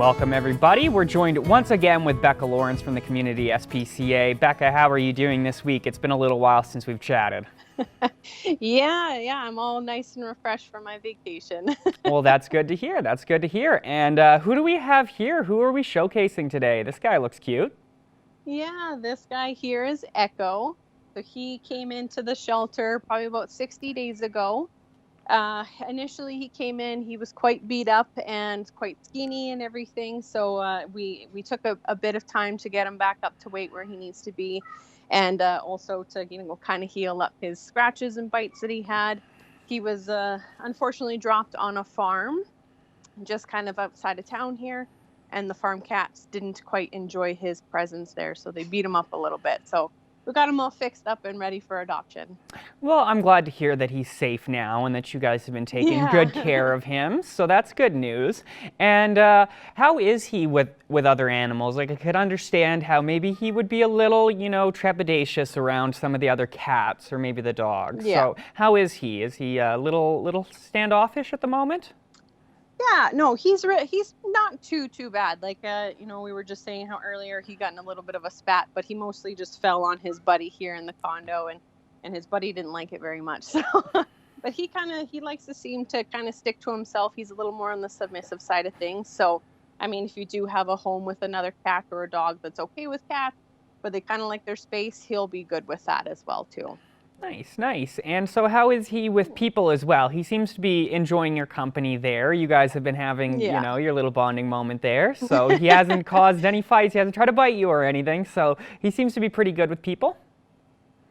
Welcome everybody. We're joined once again with Becca Lawrence from the Community SPCA. Becca, how are you doing this week? It's been a little while since we've chatted. Yeah, I'm all nice and refreshed from my vacation. Well, that's good to hear. That's good to hear. And who do we have here? Who are we showcasing today? This guy looks cute. Yeah, this guy here is Echo. So he came into the shelter probably about 60 days ago. Initially he came in, he was quite beat up and quite skinny and everything. So we took a bit of time to get him back up to weight where he needs to be. And also to, kind of heal up his scratches and bites that he had. He was unfortunately dropped on a farm just kind of outside of town here. And the farm cats didn't quite enjoy his presence there. So they beat him up a little bit. So we got him all fixed up and ready for adoption. Well, I'm glad to hear that he's safe now and that you guys have been taking good care of him. So that's good news. And how is he with other animals? Like, I could understand how maybe he would be a little, trepidatious around some of the other cats or maybe the dogs. Yeah. So how is he? Is he a little standoffish at the moment? Yeah, no, he's not too bad. Like, we were just saying how earlier he got in a little bit of a spat, but he mostly just fell on his buddy here in the condo, and his buddy didn't like it very much. So, but he likes to seem to kind of stick to himself. He's a little more on the submissive side of things. So, I mean, if you do have a home with another cat or a dog that's okay with cats, but they kind of like their space, he'll be good with that as well too. Nice, nice. And so how is he with people as well? He seems to be enjoying your company there. You guys have been having, your little bonding moment there. So he hasn't caused any fights. He hasn't tried to bite you or anything. So he seems to be pretty good with people.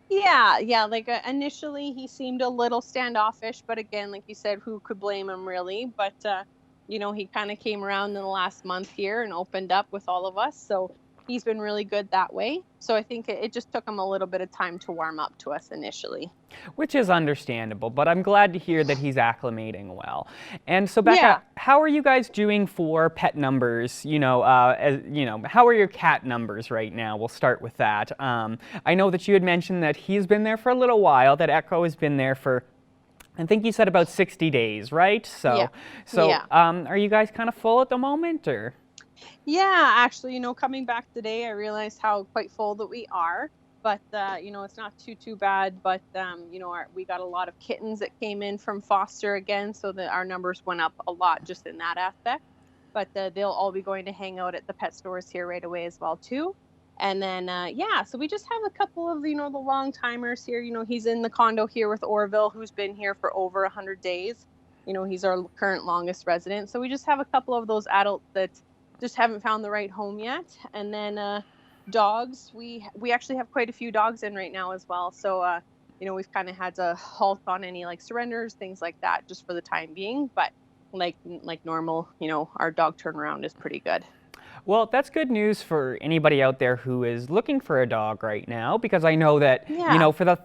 Yeah. Like initially he seemed a little standoffish, but again, like you said, who could blame him really? But, he kind of came around in the last month here and opened up with all of us. So he's been really good that way. So I think it just took him a little bit of time to warm up to us initially. Which is understandable, but I'm glad to hear that he's acclimating well. And so, Becca, how are you guys doing for pet numbers? How are your cat numbers right now? We'll start with that. I know that you had mentioned that he's been there for a little while, that Echo has been there for, I think you said about 60 days, right? So are you guys kind of full at the moment, or? Yeah, actually, coming back today, I realized how quite full that we are, but, it's not too bad, but, we got a lot of kittens that came in from foster again, so that our numbers went up a lot just in that aspect, but they'll all be going to hang out at the pet stores here right away as well, too. And then, so we just have a couple of, the long timers here. He's in the condo here with Orville, who's been here for over 100 days. He's our current longest resident. So we just have a couple of those adults that just haven't found the right home yet. And then dogs, we actually have quite a few dogs in right now as well. So, we've kind of had to halt on any like surrenders, things like that, just for the time being. But like normal, our dog turnaround is pretty good. Well, that's good news for anybody out there who is looking for a dog right now, because I know that, for the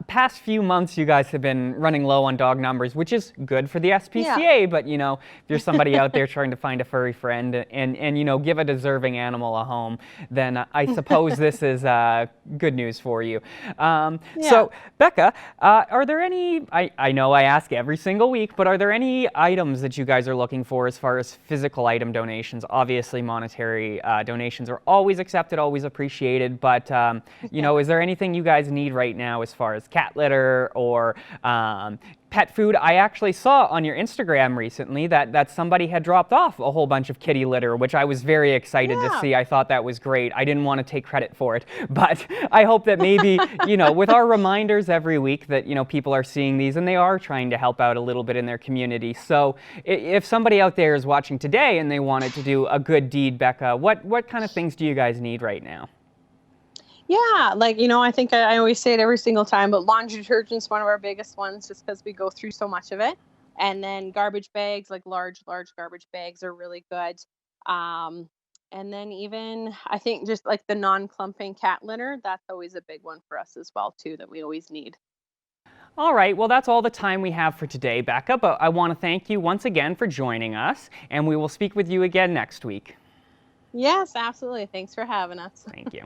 past few months, you guys have been running low on dog numbers, which is good for the SPCA. But, if you're somebody out there trying to find a furry friend and give a deserving animal a home, then I suppose this is good news for you. So, Becca, are there any, I know I ask every single week, but are there any items that you guys are looking for as far as physical item donations? Obviously, monetary donations are always accepted, always appreciated, but is there anything you guys need right now as far as cat litter or pet food? I actually saw on your Instagram recently that somebody had dropped off a whole bunch of kitty litter, which I was very excited to see. I thought that was great. I didn't want to take credit for it, but I hope that maybe, with our reminders every week that, people are seeing these and they are trying to help out a little bit in their community. So if somebody out there is watching today and they wanted to do a good deed, Becca, what kind of things do you guys need right now? Yeah, I think I always say it every single time, but laundry detergent's one of our biggest ones just because we go through so much of it. And then garbage bags, like large garbage bags are really good. And then even, I think just like the non-clumping cat litter, that's always a big one for us as well, too, that we always need. All right, well, that's all the time we have for today, Becca, but I want to thank you once again for joining us, and we will speak with you again next week. Yes, absolutely. Thanks for having us. Thank you.